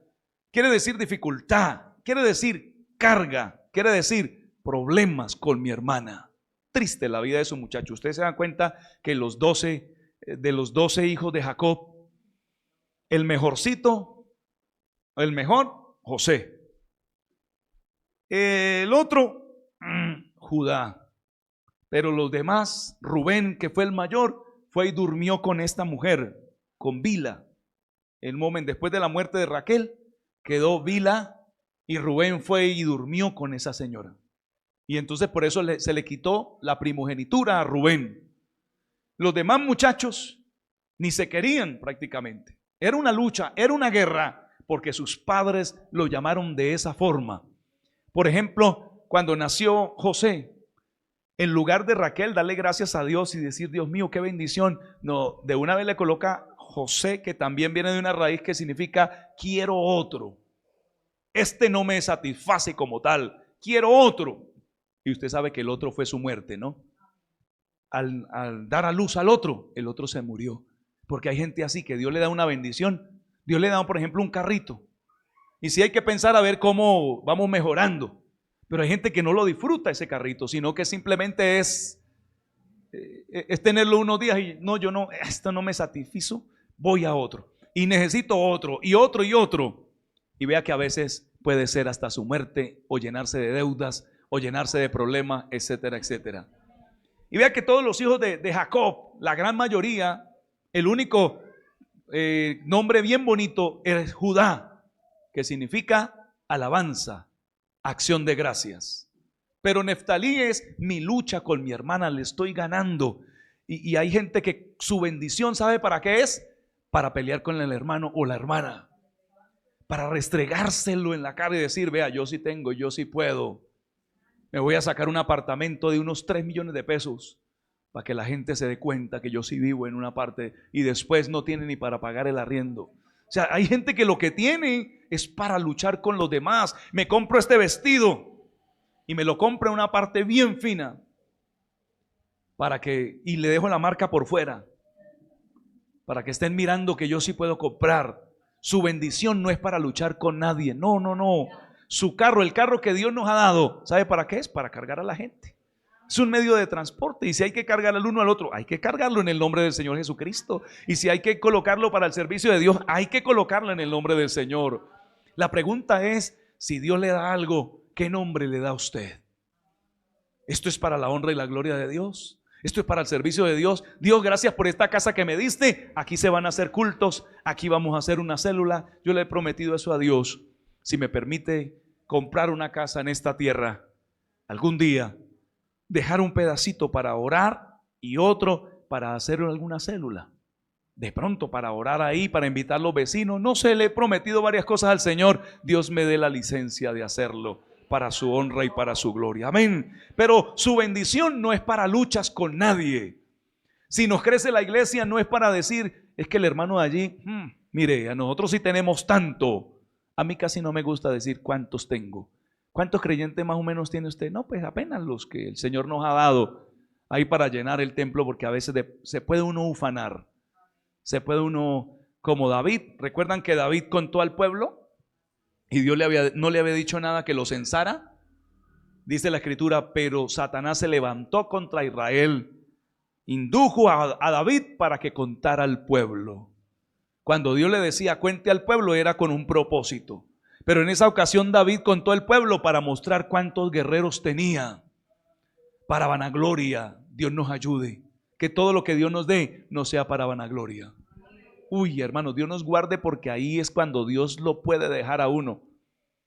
quiere decir dificultad, quiere decir carga, quiere decir problemas con mi hermana. Triste la vida de su muchacho. Ustedes se dan cuenta que de los 12 hijos de Jacob, el mejorcito, el mejor, José. El otro, Judá. Pero los demás, Rubén, que fue el mayor, fue y durmió con esta mujer, con Bila. El momento después de la muerte de Raquel, quedó Bila y Rubén fue y durmió con esa señora. Y entonces por eso se le quitó la primogenitura a Rubén. Los demás muchachos ni se querían prácticamente. Era una lucha, era una guerra, porque sus padres lo llamaron de esa forma. Por ejemplo, cuando nació José, en lugar de Raquel darle gracias a Dios y decir, Dios mío, qué bendición, no, de una vez le coloca José, que también viene de una raíz que significa quiero otro. Este no me satisface como tal, quiero otro. Y usted sabe que el otro fue su muerte, ¿no? Al dar a luz al otro, el otro se murió. Porque hay gente así que Dios le da una bendición. Dios le da, por ejemplo, un carrito. Y si hay que pensar a ver cómo vamos mejorando. Pero hay gente que no lo disfruta ese carrito, sino que simplemente es tenerlo unos días y no, yo no, esto no me satisfizo, voy a otro. Y necesito otro, y otro, y otro. Y vea que a veces puede ser hasta su muerte, o llenarse de deudas, o llenarse de problemas, etcétera, etcétera. Y vea que todos los hijos de Jacob, la gran mayoría, el único nombre bien bonito es Judá, que significa alabanza, acción de gracias. Pero Neftalí es mi lucha con mi hermana, le estoy ganando. Y hay gente que su bendición, ¿sabe para qué es? Para pelear con el hermano o la hermana, para restregárselo en la cara y decir, vea, yo sí tengo, yo sí puedo. Me voy a sacar un apartamento de unos 3 millones de pesos para que la gente se dé cuenta que yo sí vivo en una parte y después no tiene ni para pagar el arriendo. O sea, hay gente que lo que tiene es para luchar con los demás. Me compro este vestido y me lo compro en una parte bien fina y le dejo la marca por fuera para que estén mirando que yo sí puedo comprar. Su bendición no es para luchar con nadie. No, no, no. Su carro, el carro que Dios nos ha dado, ¿sabe para qué es? Para cargar a la gente. Es un medio de transporte y si hay que cargar al uno al otro, hay que cargarlo en el nombre del Señor Jesucristo. Y si hay que colocarlo para el servicio de Dios, hay que colocarlo en el nombre del Señor. La pregunta es, si Dios le da algo, ¿qué nombre le da a usted? Esto es para la honra y la gloria de Dios. Esto es para el servicio de Dios. Dios, gracias por esta casa que me diste. Aquí se van a hacer cultos, aquí vamos a hacer una célula. Yo le he prometido eso a Dios. Si me permite comprar una casa en esta tierra, algún día dejar un pedacito para orar y otro para hacer alguna célula. De pronto para orar ahí, para invitar a los vecinos. No sé, le he prometido varias cosas al Señor. Dios me dé la licencia de hacerlo para su honra y para su gloria. Amén. Pero su bendición no es para luchas con nadie. Si nos crece la iglesia no es para decir, es que el hermano de allí, mire, a nosotros sí tenemos tanto. A mí casi no me gusta decir cuántos tengo. ¿Cuántos creyentes más o menos tiene usted? No, pues apenas los que el Señor nos ha dado ahí para llenar el templo, porque a veces se puede uno ufanar. Se puede uno, como David. ¿Recuerdan que David contó al pueblo? Y Dios no le había dicho nada que lo censara. Dice la escritura, pero Satanás se levantó contra Israel. Indujo a David para que contara al pueblo. Cuando Dios le decía cuente al pueblo era con un propósito. Pero en esa ocasión David contó al pueblo para mostrar cuántos guerreros tenía. Para vanagloria. Dios nos ayude. Que todo lo que Dios nos dé no sea para vanagloria. Uy, hermano, Dios nos guarde, porque ahí es cuando Dios lo puede dejar a uno.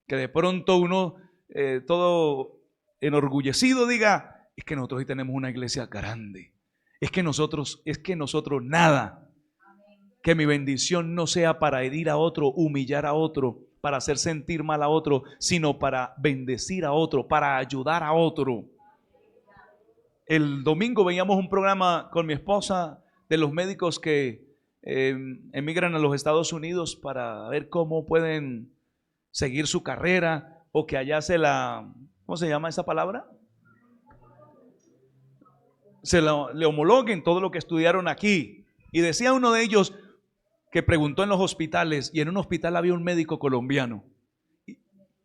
Que de pronto uno todo enorgullecido diga, es que nosotros hoy tenemos una iglesia grande. Es que nosotros nada. Que mi bendición no sea para herir a otro, humillar a otro, para hacer sentir mal a otro, sino para bendecir a otro, para ayudar a otro. El domingo veíamos un programa con mi esposa de los médicos que emigran a los Estados Unidos para ver cómo pueden seguir su carrera, o que allá ¿cómo se llama esa palabra? Le homologuen todo lo que estudiaron aquí. Y decía uno de ellos que preguntó en los hospitales, y en un hospital había un médico colombiano,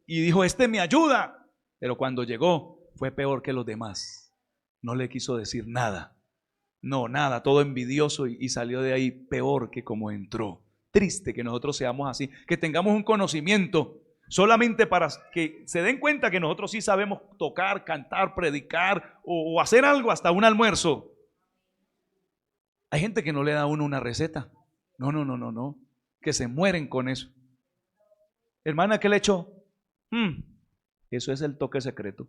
y dijo, este me ayuda, pero cuando llegó fue peor que los demás. No le quiso decir nada. No, nada, todo envidioso, y salió de ahí peor que como entró. Triste que nosotros seamos así, que tengamos un conocimiento solamente para que se den cuenta que nosotros sí sabemos tocar, cantar, predicar o hacer algo, hasta un almuerzo. Hay gente que no le da a uno una receta. No, que se mueren con eso. Hermana, ¿qué le echó? Eso es el toque secreto.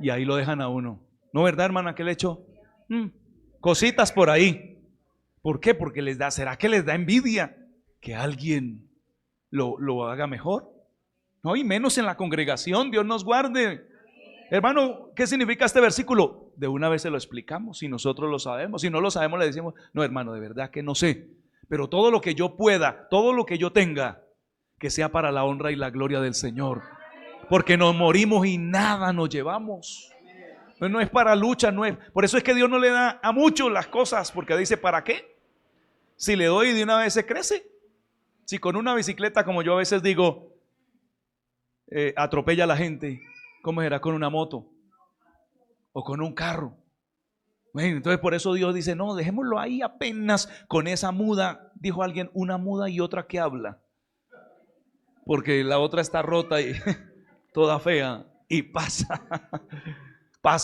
Y ahí lo dejan a uno. ¿No, verdad, hermana? ¿Qué le echó? Cositas por ahí. ¿Por qué? Porque ¿será que les da envidia que alguien lo haga mejor? No, y menos en la congregación. Dios nos guarde. Hermano, ¿qué significa este versículo? De una vez se lo explicamos, si nosotros lo sabemos. Si no lo sabemos, le decimos, no, hermano, de verdad que no sé. Pero todo lo que yo pueda, todo lo que yo tenga, que sea para la honra y la gloria del Señor. Porque nos morimos y nada nos llevamos. No es para lucha, no es. Por eso es que Dios no le da a muchos las cosas, porque dice, ¿para qué? Si le doy, de una vez se crece. Si con una bicicleta, como yo a veces digo, atropella a la gente, ¿cómo será con una moto? O con un carro. Entonces por eso Dios dice, no, dejémoslo ahí apenas con esa muda. Dijo alguien, una muda y otra que habla. Porque la otra está rota y toda fea. Y pasa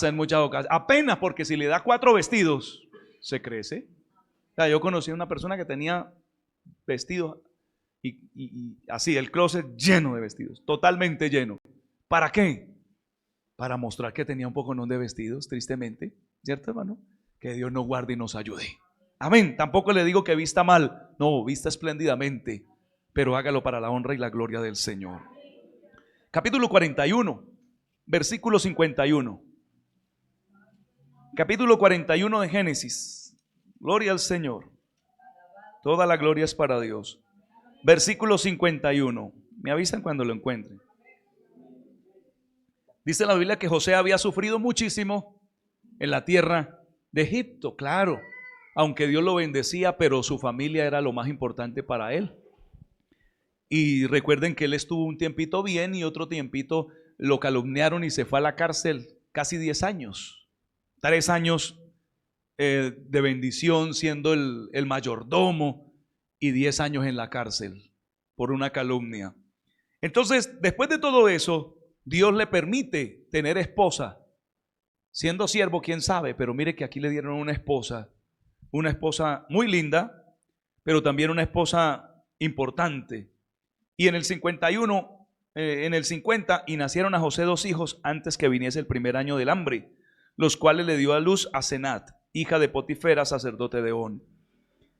en muchas ocasiones. Apenas, porque si le da 4 vestidos, se crece. O sea, yo conocí a una persona que tenía vestidos y así, el closet lleno de vestidos, totalmente lleno. ¿Para qué? Para mostrar que tenía un poco de vestidos, tristemente. ¿Cierto, hermano? Que Dios nos guarde y nos ayude. Amén. Tampoco le digo que vista mal. No, vista espléndidamente. Pero hágalo para la honra y la gloria del Señor. Capítulo 41, versículo 51. Capítulo 41 de Génesis. Gloria al Señor. Toda la gloria es para Dios. Versículo 51. Me avisan cuando lo encuentren. Dice la Biblia que José había sufrido muchísimo en la tierra de Egipto, claro, aunque Dios lo bendecía, pero su familia era lo más importante para él. Y recuerden que él estuvo un tiempito bien y otro tiempito lo calumniaron y se fue a la cárcel casi 10 años. 3 años de bendición siendo el mayordomo y 10 años en la cárcel por una calumnia. Entonces, después de todo eso, Dios le permite tener esposa. Siendo siervo, quién sabe, pero mire que aquí le dieron una esposa muy linda, pero también una esposa importante. Y en el 51, en el 50, y nacieron a José 2 hijos antes que viniese el primer año del hambre, los cuales le dio a luz a Senat, hija de Potifera, sacerdote de On.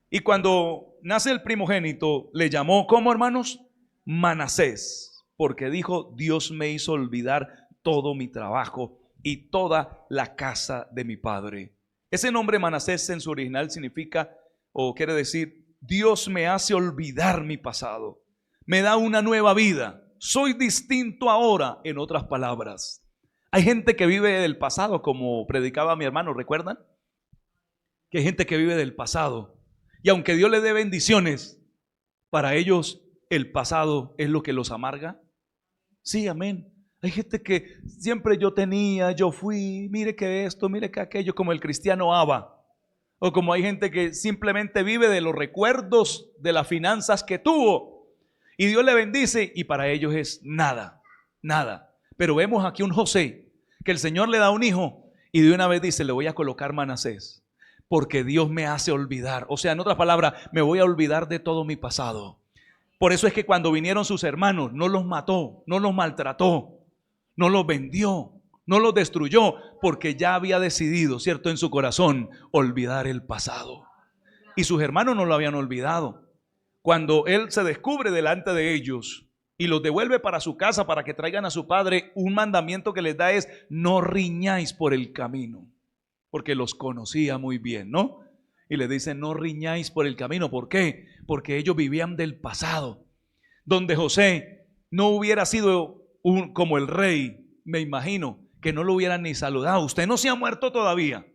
Y cuando nace el primogénito, le llamó, ¿cómo, hermanos? Manasés, porque dijo, Dios me hizo olvidar todo mi trabajo y toda la casa de mi padre. Ese nombre Manasés en su original significa, o quiere decir, Dios me hace olvidar mi pasado, me da una nueva vida, soy distinto ahora, en otras palabras. Hay gente que vive del pasado, como predicaba mi hermano, ¿recuerdan? Que hay gente que vive del pasado, y aunque Dios le dé bendiciones, para ellos el pasado es lo que los amarga. Sí, amén. Hay gente que siempre yo tenía, yo fui, mire que esto, mire que aquello, como el cristiano Abba. O como hay gente que simplemente vive de los recuerdos de las finanzas que tuvo. Y Dios le bendice y para ellos es nada, nada. Pero vemos aquí un José, que el Señor le da un hijo y de una vez dice, le voy a colocar Manasés, porque Dios me hace olvidar. O sea, en otras palabras, me voy a olvidar de todo mi pasado. Por eso es que cuando vinieron sus hermanos, no los mató, no los maltrató, no los vendió, no los destruyó, porque ya había decidido, ¿cierto?, en su corazón, olvidar el pasado. Y sus hermanos no lo habían olvidado. Cuando él se descubre delante de ellos y los devuelve para su casa para que traigan a su padre, un mandamiento que les da es, no riñáis por el camino, porque los conocía muy bien, ¿no? Y le dice, no riñáis por el camino. ¿Por qué? Porque ellos vivían del pasado. Donde José no hubiera sido como el rey, me imagino que no lo hubieran ni saludado. Usted no se ha muerto todavía.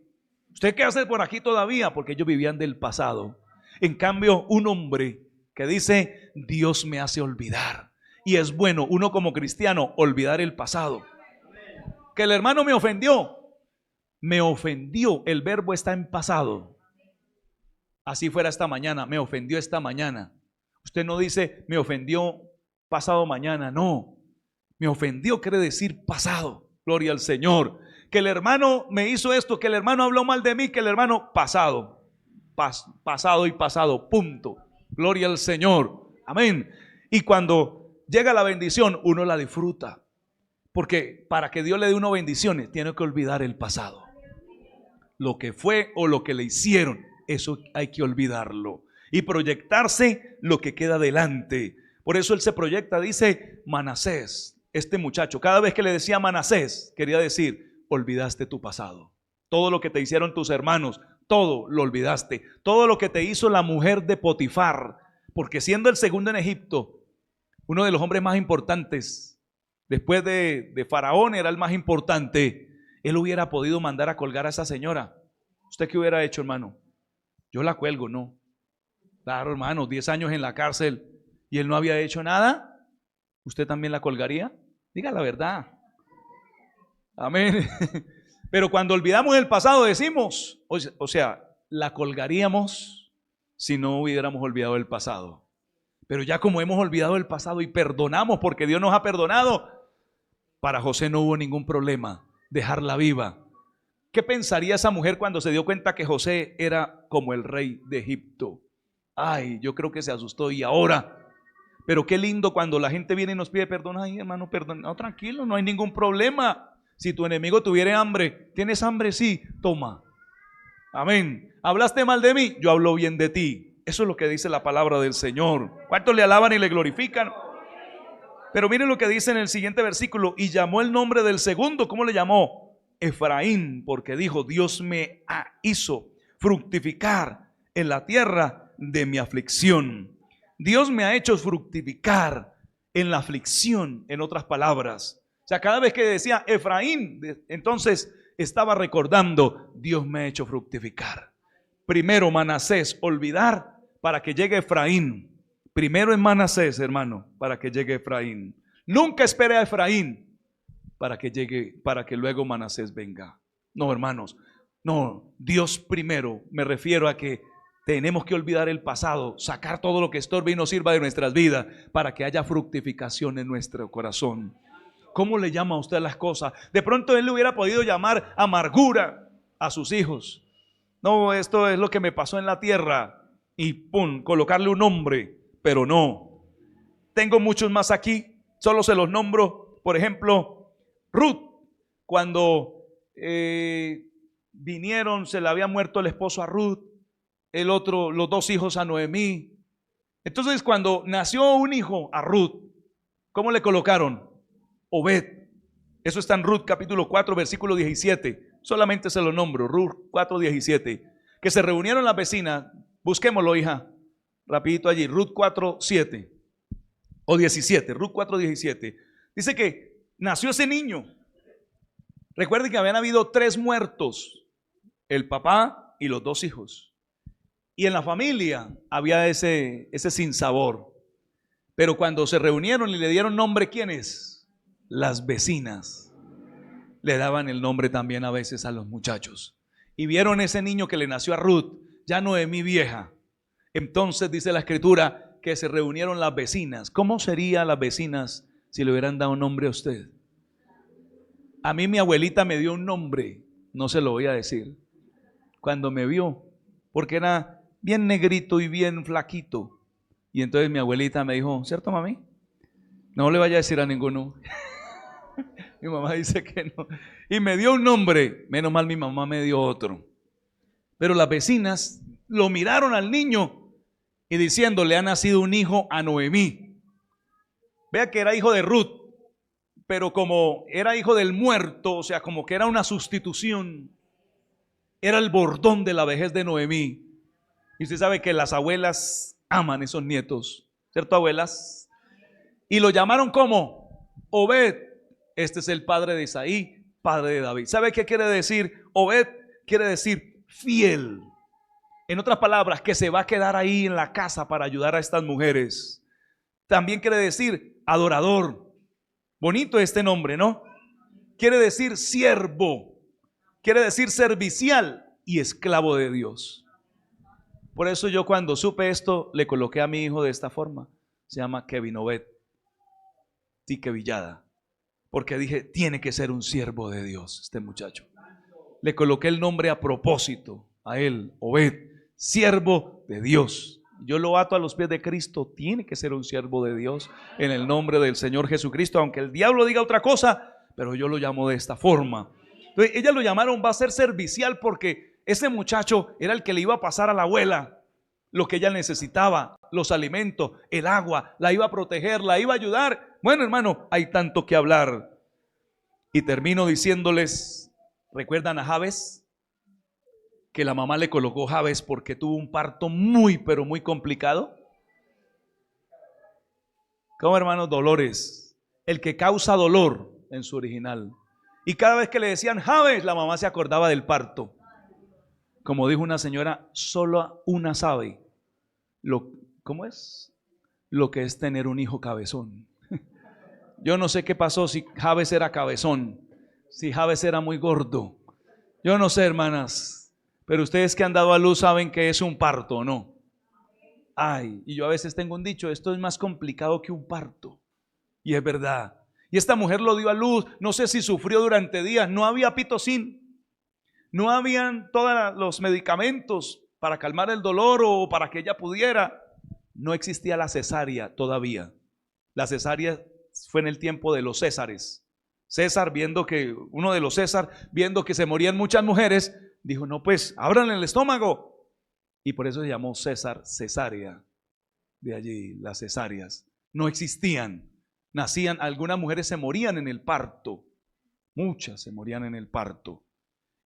¿Usted qué hace por aquí todavía? Porque ellos vivían del pasado. En cambio, un hombre que dice, Dios me hace olvidar. Y es bueno, uno como cristiano, olvidar el pasado. Que el hermano me ofendió. El verbo está en pasado. Así fuera esta mañana, me ofendió esta mañana. Usted no dice, me ofendió pasado mañana, no. Me ofendió quiere decir pasado. Gloria al Señor. Que el hermano me hizo esto, que el hermano habló mal de mí, que el hermano pasado. Pasado y pasado, punto. Gloria al Señor. Amén. Y cuando llega la bendición, uno la disfruta. Porque para que Dios le dé uno bendiciones, tiene que olvidar el pasado. Lo que fue o lo que le hicieron, eso hay que olvidarlo. Y proyectarse lo que queda delante. Por eso él se proyecta, dice Manasés. Este muchacho, cada vez que le decía Manasés, quería decir, olvidaste tu pasado. Todo lo que te hicieron tus hermanos, todo lo olvidaste. Todo lo que te hizo la mujer de Potifar, porque siendo el segundo en Egipto, uno de los hombres más importantes, después de Faraón era el más importante, él hubiera podido mandar a colgar a esa señora. ¿Usted qué hubiera hecho, hermano? Yo la cuelgo, no. Claro, hermano, 10 años en la cárcel y él no había hecho nada. ¿Usted también la colgaría? Diga la verdad. Amén. Pero cuando olvidamos el pasado decimos, o sea, la colgaríamos si no hubiéramos olvidado el pasado. Pero ya como hemos olvidado el pasado y perdonamos porque Dios nos ha perdonado, para José no hubo ningún problema dejarla viva. ¿Qué pensaría esa mujer cuando se dio cuenta que José era como el rey de Egipto? Ay, yo creo que se asustó. Y ahora, pero qué lindo cuando la gente viene y nos pide perdón. Ay, hermano, perdón. No, tranquilo, no hay ningún problema. Si tu enemigo tuviera hambre, ¿tienes hambre? Sí, toma. Amén. ¿Hablaste mal de mí? Yo hablo bien de ti. Eso es lo que dice la palabra del Señor. ¿Cuántos le alaban y le glorifican? Pero miren lo que dice en el siguiente versículo. Y llamó el nombre del segundo. ¿Cómo le llamó? Efraín, porque dijo, Dios me hizo fructificar en la tierra de mi aflicción. Dios me ha hecho fructificar en la aflicción, en otras palabras. O sea, cada vez que decía Efraín, entonces estaba recordando, Dios me ha hecho fructificar. Primero Manasés, olvidar para que llegue Efraín. Primero en Manasés, hermano, para que llegue Efraín. Nunca espere a Efraín para que llegue, para que luego Manasés venga. No, hermanos, no, Dios primero. Me refiero a que tenemos que olvidar el pasado, sacar todo lo que estorbe y no sirva de nuestras vidas para que haya fructificación en nuestro corazón. ¿Cómo le llama a usted las cosas? De pronto él le hubiera podido llamar amargura a sus hijos. No, esto es lo que me pasó en la tierra. Y pum, colocarle un nombre, pero no. Tengo muchos más aquí, solo se los nombro. Por ejemplo, Ruth, cuando vinieron, se le había muerto el esposo a Ruth, el otro, los dos hijos a Noemí. Entonces cuando nació un hijo a Ruth, ¿cómo le colocaron? Obed. Eso está en Ruth capítulo 4 versículo 17. Solamente se lo nombro, Ruth 4:17. Que se reunieron las vecinas. Busquémoslo, hija, rapidito allí. Ruth 4:7 o 17. Ruth 4:17. Dice que nació ese niño. Recuerden que habían habido 3 muertos, el papá y los 2 hijos. Y en la familia había ese sinsabor. Pero cuando se reunieron y le dieron nombre, ¿quiénes? Las vecinas. Le daban el nombre también a veces a los muchachos. Y vieron ese niño que le nació a Ruth, ya Noemí vieja. Entonces dice la escritura que se reunieron las vecinas. ¿Cómo serían las vecinas si le hubieran dado nombre a usted? A mí mi abuelita me dio un nombre, no se lo voy a decir, cuando me vio, porque era bien negrito y bien flaquito. Y entonces mi abuelita me dijo, ¿cierto, mami? No le vaya a decir a ninguno. Mi mamá dice que no. Y me dio un nombre, menos mal mi mamá me dio otro. Pero las vecinas lo miraron al niño y diciendo, le ha nacido un hijo a Noemí. Vea que era hijo de Ruth, pero como era hijo del muerto, o sea, como que era una sustitución, era el bordón de la vejez de Noemí. Y usted sabe que las abuelas aman esos nietos, ¿cierto, abuelas? Y lo llamaron como Obed. Este es el padre de Isaí, padre de David. ¿Sabe qué quiere decir? Obed quiere decir fiel. En otras palabras, que se va a quedar ahí en la casa para ayudar a estas mujeres. También quiere decir adorador. Bonito este nombre, ¿no? Quiere decir siervo. Quiere decir servicial y esclavo de Dios. Por eso yo cuando supe esto le coloqué a mi hijo de esta forma. Se llama Kevin Obed Tique Villada. Porque dije, tiene que ser un siervo de Dios este muchacho. Le coloqué el nombre a propósito a él, Obed, siervo de Dios. Yo lo ato a los pies de Cristo, tiene que ser un siervo de Dios en el nombre del Señor Jesucristo, aunque el diablo diga otra cosa, pero yo lo llamo de esta forma. Entonces, ellas lo llamaron, va a ser servicial, porque ese muchacho era el que le iba a pasar a la abuela lo que ella necesitaba, los alimentos, el agua, la iba a proteger, la iba a ayudar. Bueno, hermano, hay tanto que hablar. Y termino diciéndoles, ¿recuerdan a Jabes? Que la mamá le colocó Jabes porque tuvo un parto muy, pero muy complicado. ¿Cómo, hermanos? Dolores. El que causa dolor en su original. Y cada vez que le decían Jabes, la mamá se acordaba del parto. Como dijo una señora, solo una sabe ¿cómo es? Lo que es tener un hijo cabezón. Yo no sé qué pasó, si Jabes era cabezón, si Jabes era muy gordo. Yo no sé, hermanas, pero ustedes que han dado a luz saben que es un parto, ¿no? Ay, y yo a veces tengo un dicho, esto es más complicado que un parto. Y es verdad. Y esta mujer lo dio a luz, no sé si sufrió durante días, no había pitocin, no habían todos los medicamentos para calmar el dolor o para que ella pudiera. No existía la cesárea todavía. La cesárea fue en el tiempo de los Césares. César, uno de los César, viendo que se morían muchas mujeres, dijo, no, pues, ábranle el estómago. Y por eso se llamó César cesárea. De allí, las cesáreas. No existían. Nacían, algunas mujeres se morían en el parto. Muchas se morían en el parto.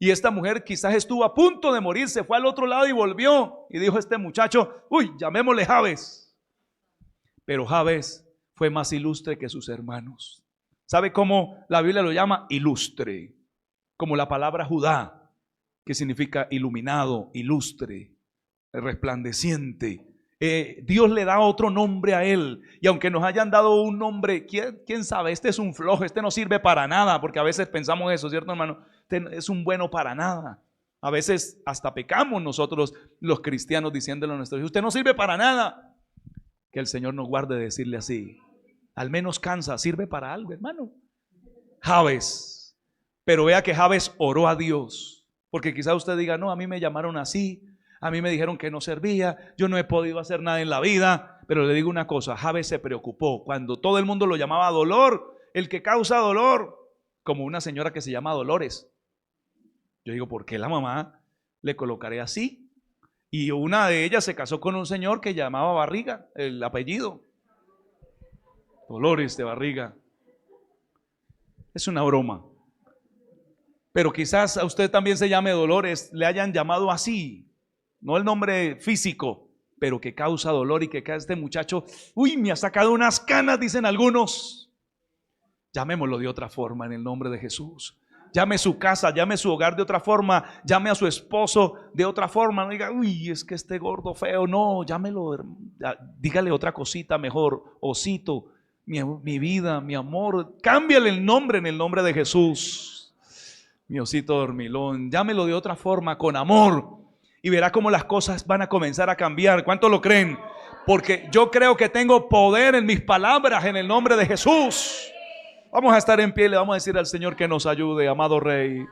Y esta mujer quizás estuvo a punto de morir, se fue al otro lado y volvió. Y dijo este muchacho, uy, llamémosle Jabes. Pero Jabes fue más ilustre que sus hermanos. ¿Sabe cómo la Biblia lo llama? Ilustre. Como la palabra Judá, que significa iluminado, ilustre, resplandeciente. Dios le da otro nombre a él. Y aunque nos hayan dado un nombre, ¿quién sabe? Este es un flojo, este no sirve para nada. Porque a veces pensamos eso, ¿cierto, hermano? Este es un bueno para nada. A veces hasta pecamos nosotros los cristianos diciéndole a nuestros hijos: usted no sirve para nada. Que el Señor nos guarde de decirle así. Al menos cansa, sirve para algo, hermano. Jabes. Pero vea que Jabes oró a Dios. Porque quizá usted diga: no, a mí me llamaron así, a mí me dijeron que no servía, yo no he podido hacer nada en la vida. Pero le digo una cosa, Jabes se preocupó. Cuando todo el mundo lo llamaba dolor, el que causa dolor, como una señora que se llama Dolores. Yo digo: ¿por qué la mamá le colocaré así? Y una de ellas se casó con un señor que llamaba Barriga, el apellido. Dolores de Barriga. Es una broma. Pero quizás a usted también se llame Dolores, le hayan llamado así. No el nombre físico, pero que causa dolor y que este muchacho, uy, me ha sacado unas canas, dicen algunos. Llamémoslo de otra forma en el nombre de Jesús. Llame su casa, llame su hogar de otra forma, llame a su esposo de otra forma. No diga: uy, es que este gordo feo. No, llámelo, dígale otra cosita mejor. Osito, mi vida, mi amor. Cámbiale el nombre en el nombre de Jesús. Mi osito dormilón. Llámelo de otra forma, con amor. Y verá cómo las cosas van a comenzar a cambiar. ¿Cuántos lo creen? Porque yo creo que tengo poder en mis palabras en el nombre de Jesús. Vamos a estar en pie y le vamos a decir al Señor que nos ayude, amado Rey.